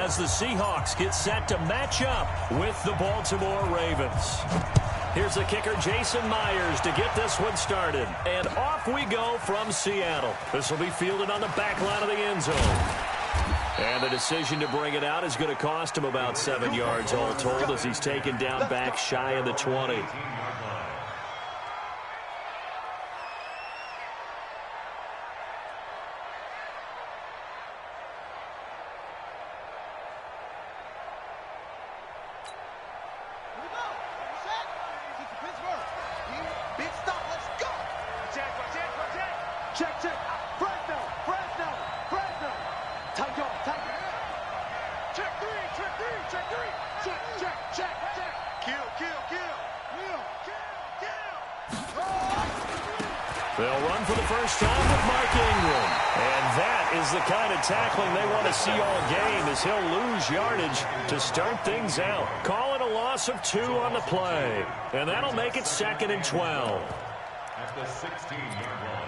as the Seahawks get set to match up with the Baltimore Ravens. Here's the kicker, Jason Myers, to get this one started. And off we go from Seattle. This will be fielded on the back line of the end zone. And the decision to bring it out is going to cost him about 7 yards all told as he's taken down back shy of the 20. They'll run for the first time with Mark Ingram. And that is the kind of tackling they want to see all game as he'll lose yardage to start things out. Call it a loss of 2 on the play. And that'll make it 2nd and 12. At the 16-yard line.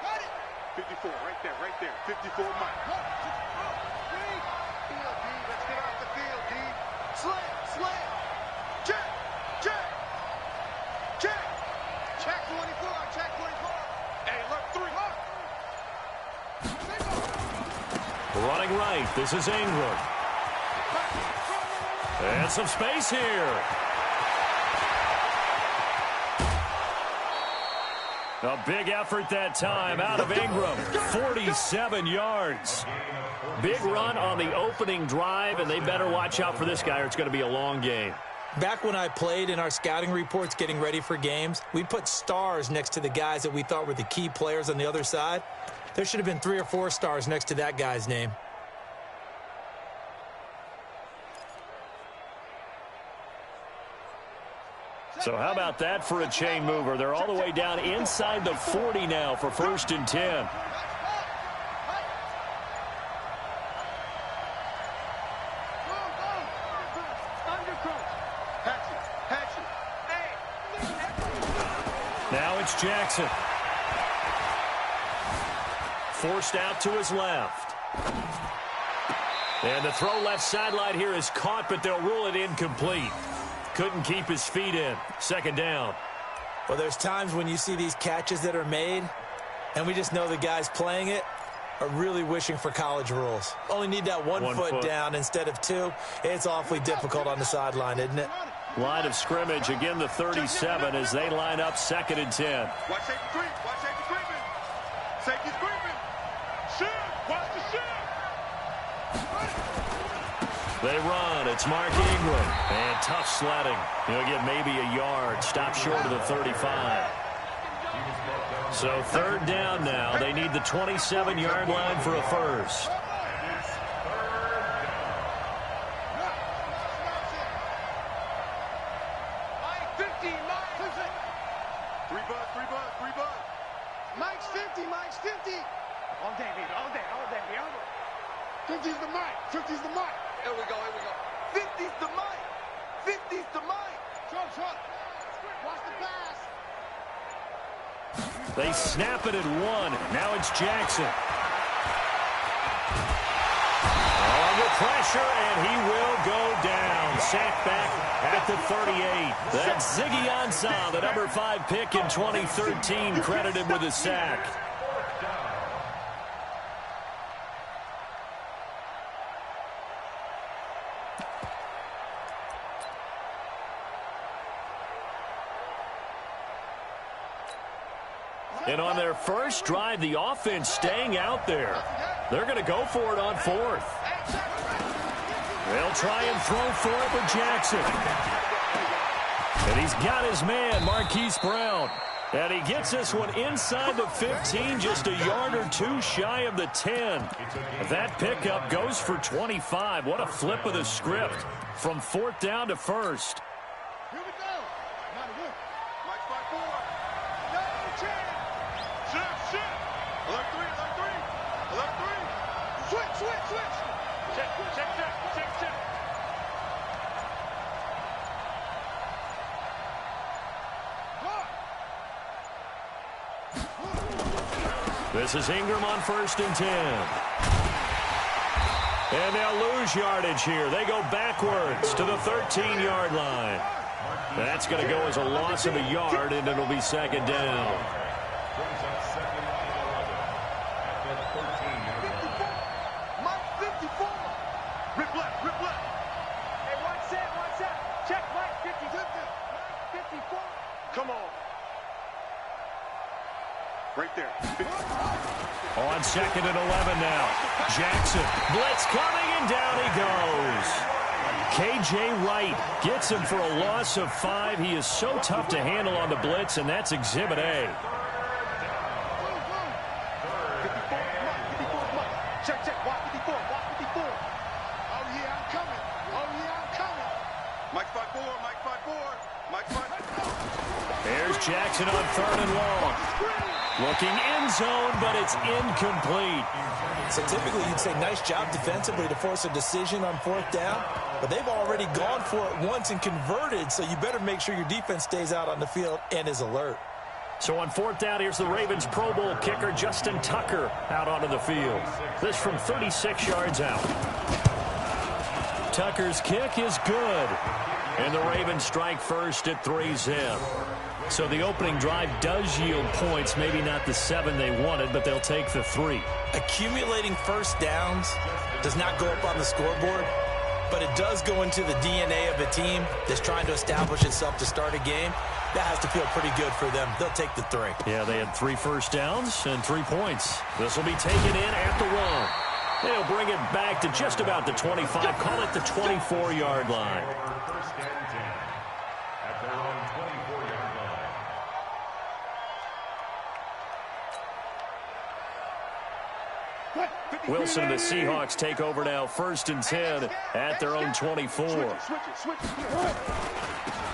Got it. 54, right there. 54 Mike. Let's get off the field, D. Slam. Check. Check 24. Hey, look, 3. Running right, this is Ingram. And some space here. A big effort that time out of Ingram. 47 yards. Big run on the opening drive, and they better watch out for this guy or it's going to be a long game. Back when I played in our scouting reports getting ready for games, we put stars next to the guys that we thought were the key players on the other side. There should have been 3 or 4 stars next to that guy's name. So how about that for a chain mover? They're all the way down inside the 40 now for 1st and 10. Now it's Jackson. Forced out to his left. And the throw left sideline here is caught, but they'll rule it incomplete. Couldn't keep his feet in. 2nd down. Well, there's times when you see these catches that are made, and we just know the guys playing it are really wishing for college rules. Only need that one foot down instead of 2. It's awfully difficult on the sideline, isn't it? Line of scrimmage, again the 37 as they line up 2nd and 10. Watch safety creep. Safety's creeping. Shoot. Watch the shoot. They run. It's Mark Ingram. And tough sledding. He'll get maybe a yard. Stop short of the 35. So 3rd down now. They need the 27-yard line for a first. Mike's 50. All day. 50's the Mike. Here we go. 50's the Mike. Short. Watch the pass. They snap it at 1. Now it's Jackson. Under pressure, and he will go down. Sacked back at the 38. That's Ziggy Ansah, the number 5 pick in 2013, credited with a sack. And on their first drive, the offense staying out there. They're going to go for it on 4th. They'll try and throw for it with Jackson. And he's got his man, Marquise Brown. And he gets this one inside the 15, just a yard or 2 shy of the 10. That pickup goes for 25. What a flip of the script from 4th down to 1st. Here we go. Mike's by 4. No chance. Shoot. Alert 3. Switch. Check. This is Ingram on 1st and 10. And they'll lose yardage here. They go backwards to the 13-yard line. That's going to go as a loss of a yard, and it'll be 2nd down. Come on. Right there. On 2nd and 11 now. Jackson. Blitz coming, and down he goes. K.J. Wright gets him for a loss of 5. He is so tough to handle on the blitz, and that's Exhibit A. Check, check. Watch 54. Watch 54. Oh, yeah, I'm coming. Oh, yeah, I'm coming. Mike 5-4. Mike 5-4. Mike 5-4. There's Jackson on 3rd and long. Looking end zone, but it's incomplete. So typically you'd say nice job defensively to force a decision on 4th down, but they've already gone for it once and converted, so you better make sure your defense stays out on the field and is alert. So on 4th down, here's the Ravens Pro Bowl kicker Justin Tucker out onto the field. This from 36 yards out. Tucker's kick is good. And the Ravens strike first at 3-zip. So the opening drive does yield points, maybe not the 7 they wanted, but they'll take the 3. Accumulating first downs does not go up on the scoreboard, but it does go into the DNA of a team that's trying to establish itself to start a game. That has to feel pretty good for them. They'll take the 3. Yeah, they had 3 first downs and 3 points. This will be taken in at the 1. They'll bring it back to just about the 25. Call it the 24-yard line. Wilson and the Seahawks take over now, 1st and 10 at their own 24.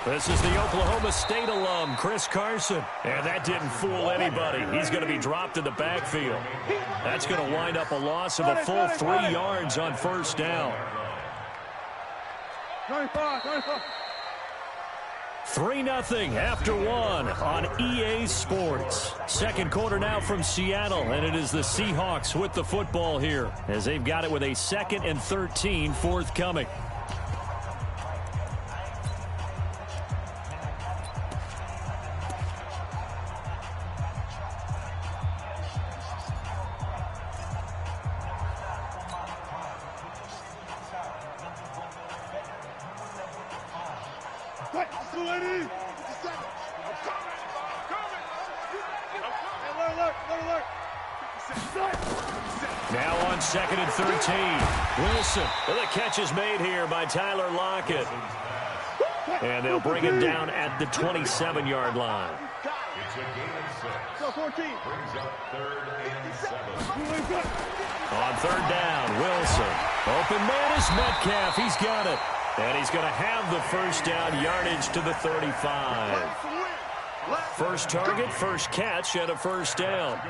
This is the Oklahoma State alum, Chris Carson. And that didn't fool anybody. He's going to be dropped in the backfield. That's going to wind up a loss of a full 3 yards on 1st down. 3-0 after 1 on EA Sports. 2nd quarter now from Seattle, and it is the Seahawks with the football here as they've got it with a 2nd and 13 forthcoming. Now on 2nd and 13. Wilson. Well, the catch is made here by Tyler Lockett. And they'll bring him down at the 27-yard line. It's a gain of 6. Brings up 3rd and 7. On 3rd down, Wilson. Open man is Metcalf. He's got it. And he's going to have the 1st down yardage to the 35. First target, first catch, and a 1st down.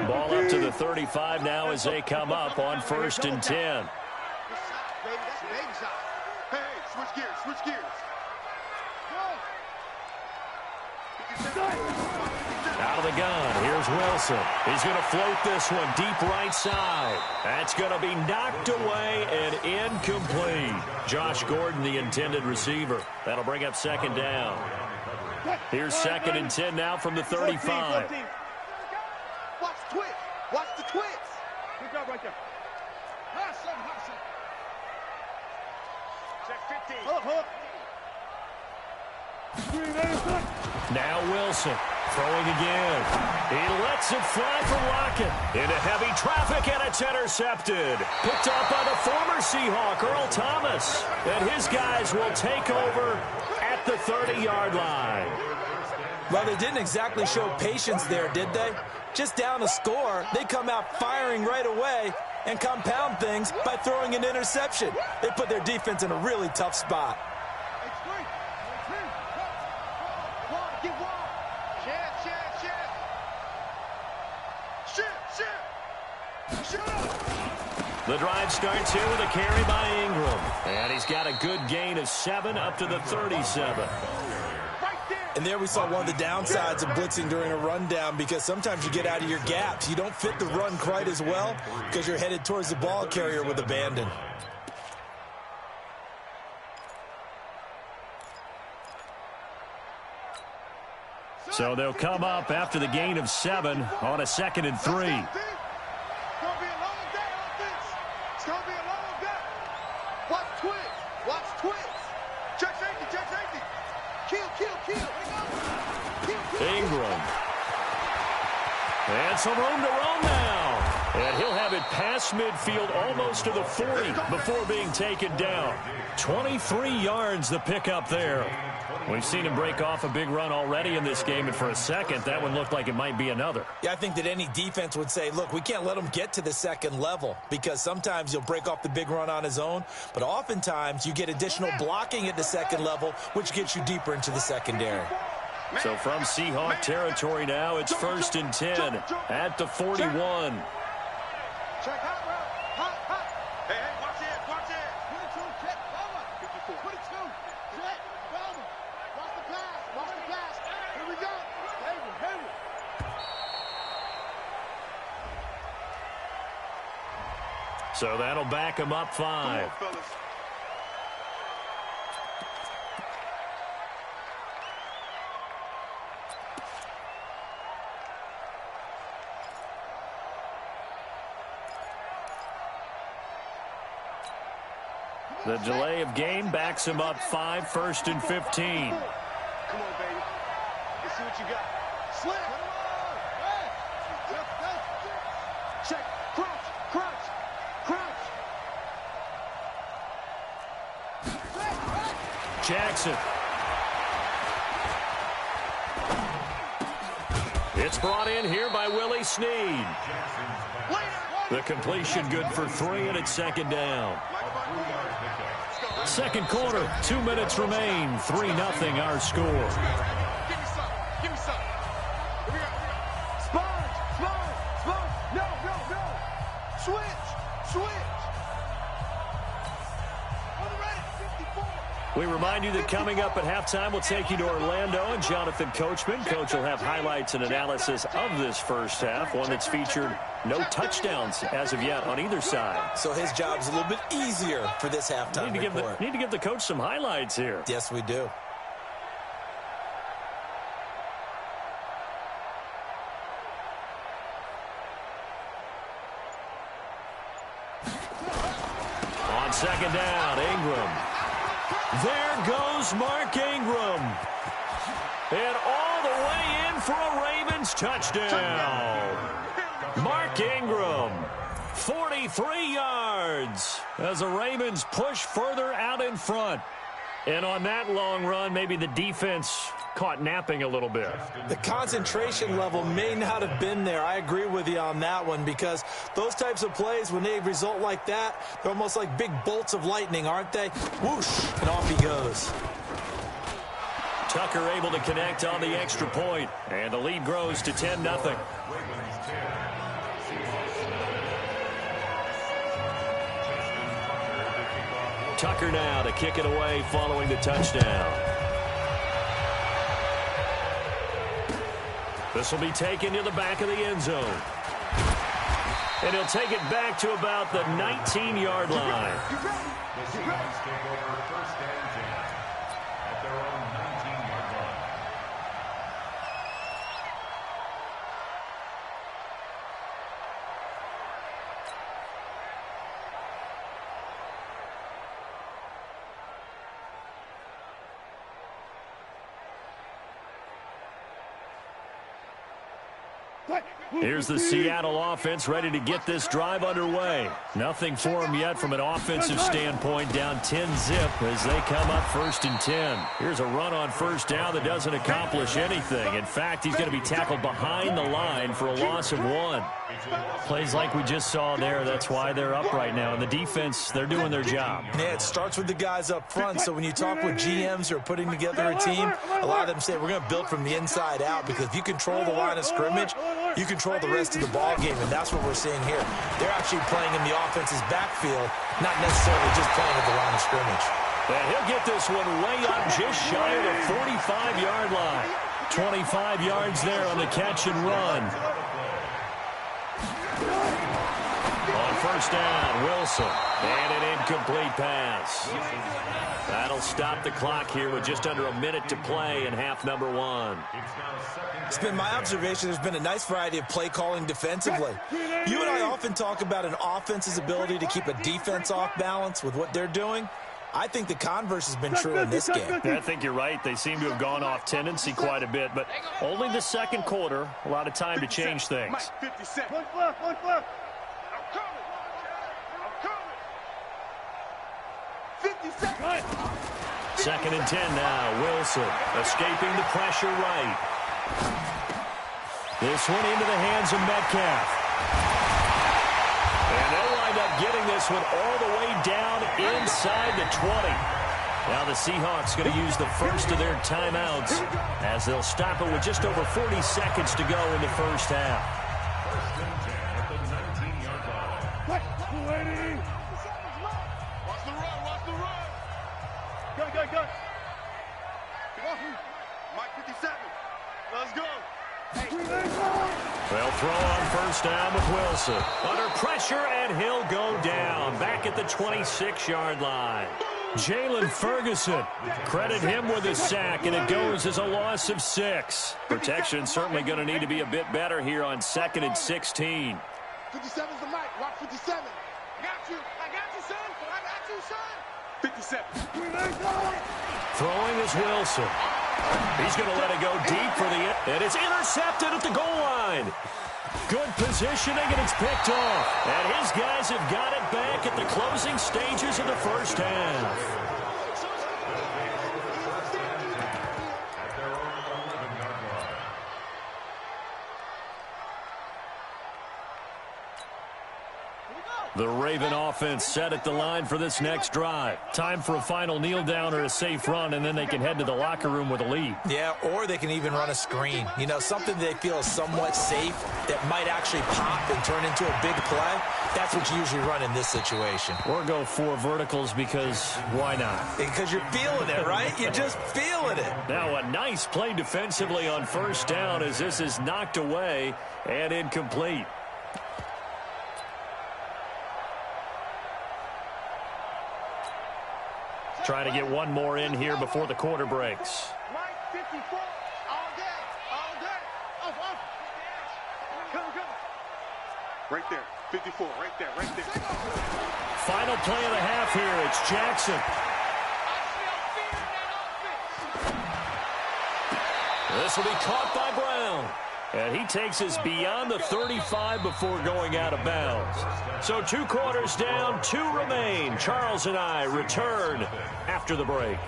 Ball up to the 35 now as they come up on 1st and 10. Hey, switch gears, switch gears. Out of the gun, here's Wilson. He's going to float this one deep right side. That's going to be knocked away and incomplete. Josh Gordon, the intended receiver. That'll bring up 2nd down. Here's 2nd and 10 now from the 35. Watch the twitch. Watch the twitch. Good job right there. Check 15. Hook. Now Wilson throwing again. He lets it fly for Lockett. Into heavy traffic, and it's intercepted. Picked up by the former Seahawk, Earl Thomas. And his guys will take over at the 30-yard line. Well, they didn't exactly show patience there, did they? Just down a score, they come out firing right away and compound things by throwing an interception. They put their defense in a really tough spot. The drive starts here with a carry by Ingram. And he's got a good gain of 7 up to the 37. Right there. And there we saw one of the downsides of blitzing during a rundown, because sometimes you get out of your gaps. You don't fit the run quite as well because you're headed towards the ball carrier with abandon. So they'll come up after the gain of 7 on a 2nd and 3. It's going to be a long day on this. It's going to be a long day. Watch twist. Watch twist. Check safety. Check safety. Kill. Ingram. And some room to roam now. And he'll have it past midfield almost to the 40 before being taken down. 23 yards the pickup there. We've seen him break off a big run already in this game, and for a second, that one looked like it might be another. Yeah, I think that any defense would say, look, we can't let him get to the second level, because sometimes he'll break off the big run on his own, but oftentimes you get additional blocking at the second level, which gets you deeper into the secondary. So from Seahawk territory now, it's 1st and 10 at the 41. Check hot route. Hot. Hey, watch it. 22, check, cover. 54. 22, check, cover. Watch the pass. Here we go. Hayward. So that'll back him up 5. Come on, fellas. The delay of game backs him up 5, 1st and 15. Come on, baby. Let's see what you got. Slam. Check. Crunch. Jackson. It's brought in here by Willie Snead. The completion good for 3, and it's 2nd down. Second quarter, 2 minutes remain. 3-0 our score. Give me some. Here we go. Sponge. No. Switch. On the right, 54. We remind you that coming up at halftime, we'll take you to Orlando and Jonathan Coachman. Coach will have highlights and analysis of this first half, one that's featured no touchdowns as of yet on either side. So his job's a little bit easier for this halftime report. Need to give the coach some highlights here. Yes, we do. On 2nd down, Ingram. There goes Mark Ingram. And all the way in for a Ravens touchdown. Mark Ingram, 43 yards as the Ravens push further out in front. And on that long run, maybe the defense caught napping a little bit. The concentration level may not have been there. I agree with you on that one, because those types of plays, when they result like that, they're almost like big bolts of lightning, aren't they? Whoosh, and off he goes. Tucker able to connect on the extra point, and the lead grows to 10-0. Tucker now to kick it away following the touchdown. This will be taken to the back of the end zone. And he'll take it back to about the 19-yard line. The Seahawks take over 1st and 10 at their own 19-yard line. Here's the Seattle offense ready to get this drive underway. Nothing for them yet from an offensive standpoint, down 10-zip as they come up 1st and 10. Here's a run on 1st down that doesn't accomplish anything. In fact, he's going to be tackled behind the line for a loss of 1. Plays like we just saw there, that's why they're up right now. And the defense, they're doing their job. Yeah, it starts with the guys up front. So when you talk with GMs who are putting together a team, a lot of them say we're going to build from the inside out, because if you control the line of scrimmage, you control the rest of the ball game, and that's what we're seeing here. They're actually playing in the offense's backfield, not necessarily just playing at the line of scrimmage. And he'll get this one way up just shy of the 45-yard line. 25 yards there on the catch and run. On first down, Wilson. And an incomplete pass. That'll stop the clock here with just under a minute to play in half number one. It's been my observation there's been a nice variety of play calling defensively. You and I often talk about an offense's ability to keep a defense off balance with what they're doing. I think the converse has been true in this game. I think you're right. They seem to have gone off tendency quite a bit, but only the second quarter, a lot of time to change things. 50 cents. One left, one left. I'm coming. 50 seconds. Second and 10 now. Wilson escaping the pressure right. This one into the hands of Metcalf. And they'll wind up getting this one all the way down inside the 20. Now the Seahawks going to use the first of their timeouts as they'll stop it with just over 40 seconds to go in the first half. First and 10 at the 19-yard line. Watch the run. Go. Mike 57. Let's go. They'll throw on first down with Wilson. Under pressure, and he'll go down. Back at the 26-yard line. Jalen Ferguson. Credit him with a sack, and it goes as a loss of 6. Protection certainly going to need to be a bit better here on 2nd and 16. 57's the Mike. Watch 57. I got you, son. 57. Throwing is Wilson. He's going to let it go deep for the end, and it's intercepted at the goal line. Good positioning, and it's picked off. And his guys have got it back at the closing stages of the first half. At their own 11-yard line. The Raven offense set at the line for this next drive. Time for a final kneel down or a safe run, and then they can head to the locker room with a lead. Yeah, or they can even run a screen. You know, something they feel is somewhat safe that might actually pop and turn into a big play. That's what you usually run in this situation. Or go 4 verticals because why not? Because you're feeling it, right? You're just feeling it. Now a nice play defensively on first down as this is knocked away and incomplete. Trying to get one more in here before the quarter breaks. Mike 54. All day. Off. Come. Right there. 54. Right there. Final play of the half here. It's Jackson. This will be caught by Brown. And he takes us beyond the 35 before going out of bounds. So 2 quarters down, 2 remain. Charles and I return after the break.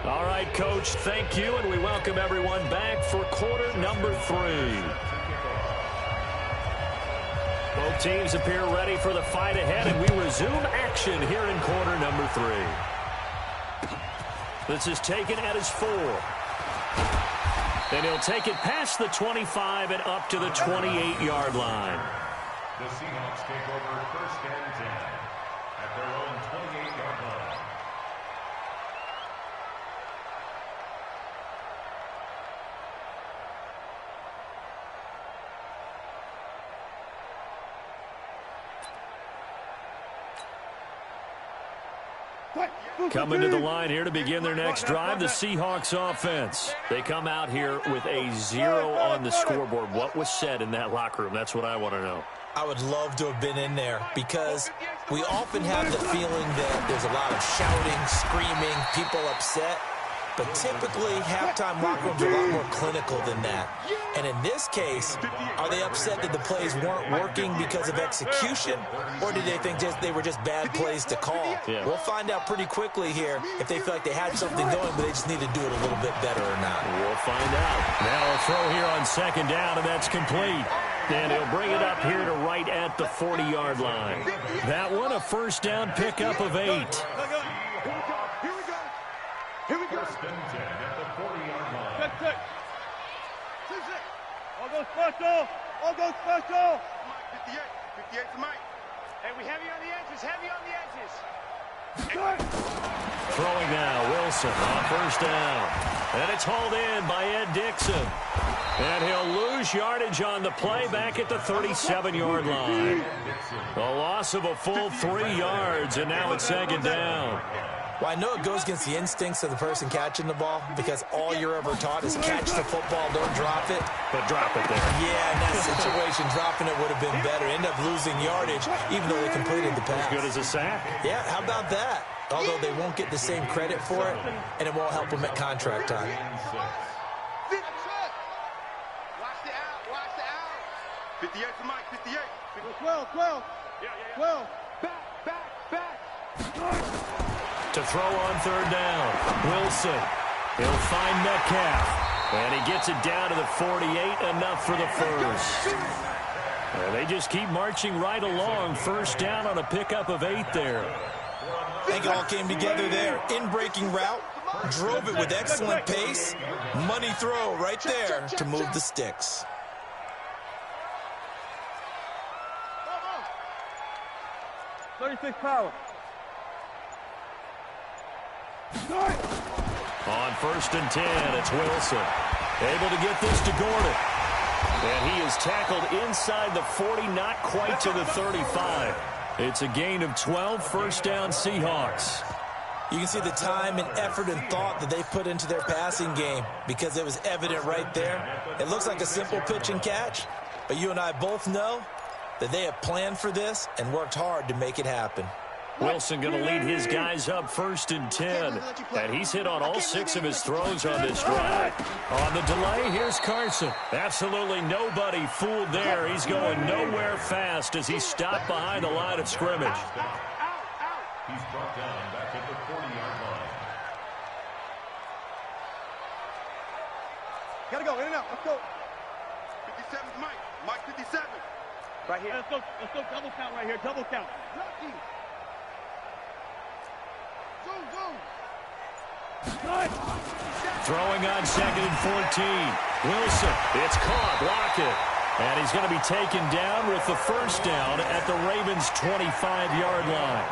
All right, Coach, thank you, and we welcome everyone back for quarter number 3. Both teams appear ready for the fight ahead, and we resume action here in quarter number 3. This is taken at his 4. And he'll take it past the 25 and up to the 28-yard line. The Seahawks take over first and 10 at their own 28-yard line. Coming to the line here to begin their next drive, the Seahawks offense. They come out here with a 0 on the scoreboard. What was said in that locker room? That's what I want to know. I would love to have been in there because we often have the feeling that there's a lot of shouting, screaming, people upset. But typically, halftime locker rooms are a lot more clinical than that. And in this case, are they upset that the plays weren't working because of execution? Or did they think they were just bad plays to call? Yeah. We'll find out pretty quickly here if they feel like they had something going, but they just need to do it a little bit better or not. We'll find out. Now a throw here on second down, and that's complete. And he'll bring it up here to right at the 40-yard line. That one, a first down pickup of 8. Here we go. First and 10 at the 40-yard line. Check. All go special. Mike 58. 58's the Mike. Hey, we heavy on the edges. Throwing now, Wilson on first down. And it's hauled in by Ed Dixon. And he'll lose yardage on the play back at the 37-yard line. A loss of a full 3 yards, and now it's second down. Well, I know it goes against the instincts of the person catching the ball because all you're ever taught is catch the football, don't drop it. But drop it there. Yeah, in that situation, dropping it would have been better. End up losing yardage, even though they completed the pass. As good as a sack. Yeah, how about that? Although they won't get the same credit for it, and it won't help them at contract time. Watch the out. 58 for Mike, 58. 12. Back. To throw on third down, Wilson. He'll find Metcalf. And he gets it down to the 48, enough for the first. And they just keep marching right along. First down on a pickup of 8 there. I think it all came together there. In-breaking route, drove it with excellent pace. Money throw right there to move the sticks. .36 power. On first and 10, it's Wilson. Able to get this to Gordon. And he is tackled inside the 40, not quite to the 35. It's a gain of 12, first down Seahawks. You can see the time and effort and thought that they put into their passing game because it was evident right there. It looks like a simple pitch and catch, but you and I both know that they have planned for this and worked hard to make it happen. Wilson going to lead his guys up first and 10. And he's hit on all 6 of his throws on this drive. On the delay, here's Carson. Absolutely nobody fooled there. He's going nowhere fast as he stopped behind the line of scrimmage. He's brought down back at the 40-yard line. Gotta go, in and out. Let's go. 57 is Mike. Mike 57. Right here. Let's go double count right here. Double count. Lucky. Zoom. Throwing on second and 14. Wilson, it's caught, block it. And he's going to be taken down with the first down at the Ravens' 25-yard line.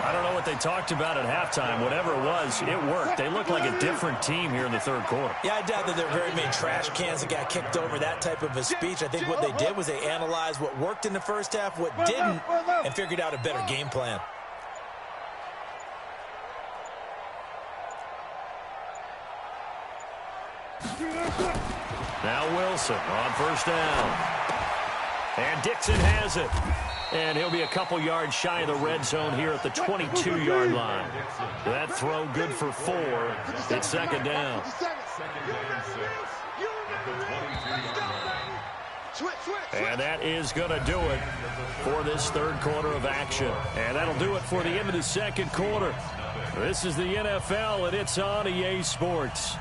I don't know what they talked about at halftime. Whatever it was, it worked. They look like a different team here in the third quarter. Yeah, I doubt that there are very many trash cans that got kicked over, that type of a speech. I think what they did was they analyzed what worked in the first half, what didn't, and figured out a better game plan. Now Wilson on first down. And Dixon has it. And he'll be a couple yards shy of the red zone here at the 22-yard line. That throw good for 4. It's second down. And that is going to do it for this third quarter of action. And that'll do it for the end of the second quarter. This is the NFL, and it's on EA Sports.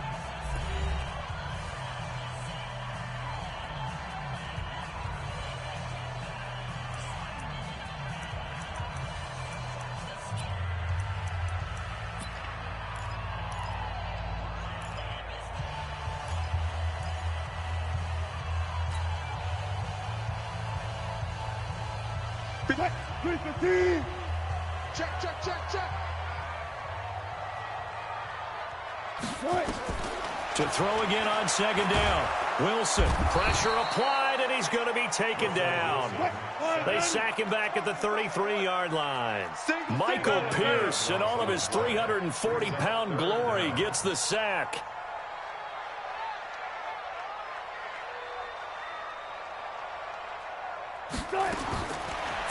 Check. To throw again on second down. Wilson, pressure applied, and he's going to be taken down. They sack him back at the 33-yard line. Michael Pierce, in all of his 340-pound glory, gets the sack.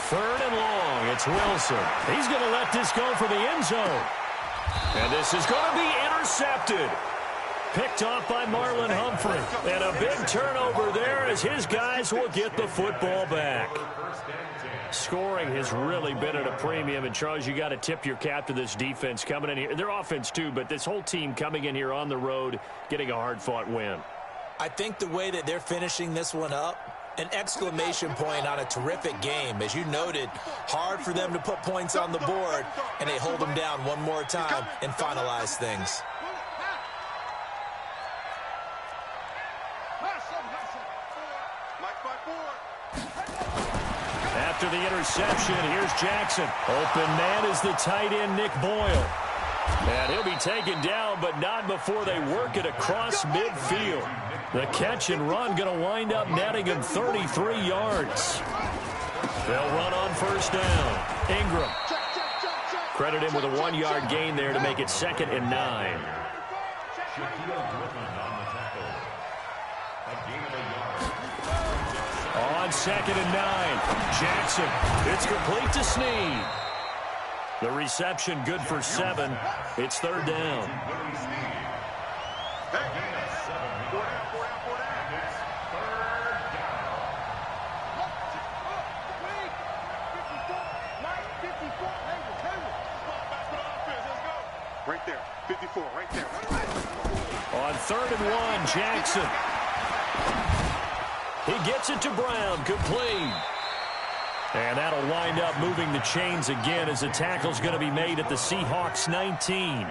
Third and long, it's Wilson. He's going to let this go for the end zone. And this is going to be intercepted. Picked off by Marlon Humphrey. And a big turnover there as his guys will get the football back. Scoring has really been at a premium. And, Charles, you got to tip your cap to this defense coming in here. Their offense, too, but this whole team coming in here on the road, getting a hard-fought win. I think the way that they're finishing this one up, an exclamation point on a terrific game. As you noted, hard for them to put points on the board, and they hold them down one more time and finalize things. At after the interception. Here's Jackson. Open man is the tight end, Nick Boyle. And he'll be taken down, but not before they work it across midfield. The catch and run going to wind up netting him 33 yards. They'll run on first down. Ingram. Credit him with a 1-yard gain there to make it 2nd and 9. On 2nd and 9, Jackson. It's complete to Snead. The reception good for 7. It's 3rd down. Right there, 54, right there. On 3rd and 1, Jackson. He gets it to Brown, complete. And that'll wind up moving the chains again as the tackle's going to be made at the Seahawks 19.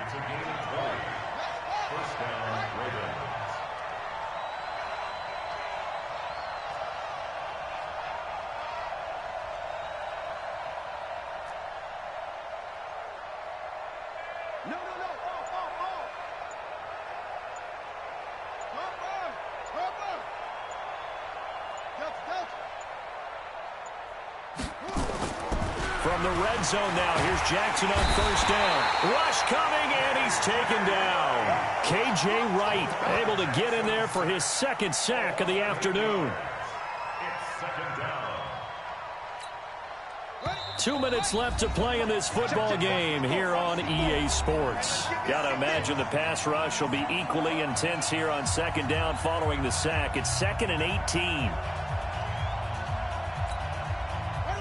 From the red zone now, here's Jackson on 1st down. Rush coming, and he's taken down. K.J. Wright able to get in there for his 2nd sack of the afternoon. 2 minutes left to play in this football game here on EA Sports. Got to imagine the pass rush will be equally intense here on 2nd down following the sack. It's 2nd and 18.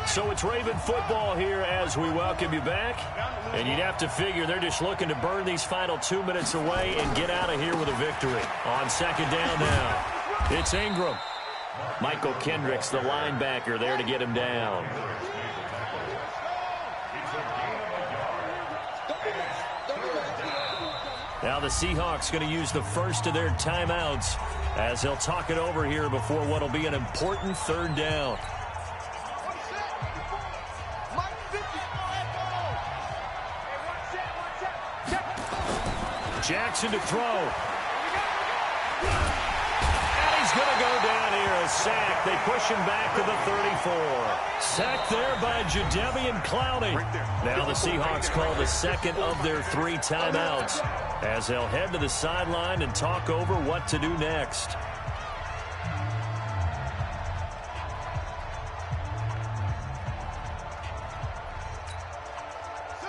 So it's Raven football here as we welcome you back. And you'd have to figure they're just looking to burn these final 2 minutes away and get out of here with a victory. On 2nd down now, it's Ingram. Michael Kendricks, the linebacker, there to get him down. Now the Seahawks going to use the first of their timeouts as they'll talk it over here before what will be an important 3rd down. Jackson to throw. And he's going to go down here, a sack. They push him back to the 34. Sacked there by Jadeveon Clowney. Now the Seahawks call the 2nd of their 3 timeouts as they'll head to the sideline and talk over what to do next.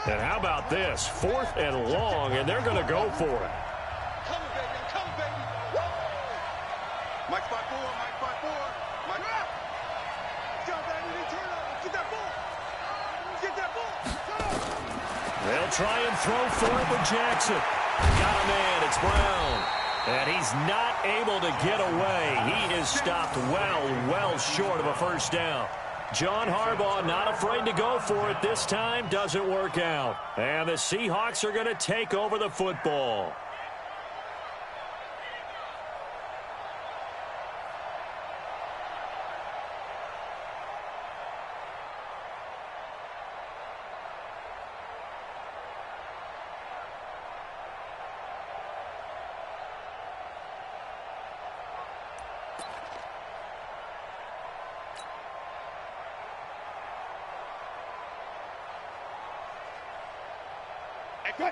And how about this? 4th and long, and they're going to go for it. Come on, baby. Come on, baby. Mike 5-4, Mike 5-4. Mike up. Go, baby. Turn up. Get that ball. Get that ball. They'll try and throw for it with Jackson. Got a man. It's Brown. And he's not able to get away. He is stopped well short of a 1st down. John Harbaugh not afraid to go for it this time. Doesn't work out. And the Seahawks are going to take over the football.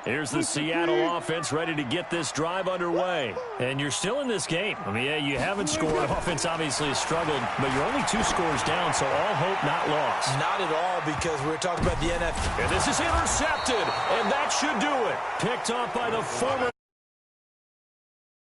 Here's the Seattle offense ready to get this drive underway. And you're still in this game. I mean, yeah, you haven't scored. Offense obviously has struggled, but you're only 2 scores down, so all hope not lost. Not at all, because we're talking about the NFL. And this is intercepted, and that should do it. Picked off by the former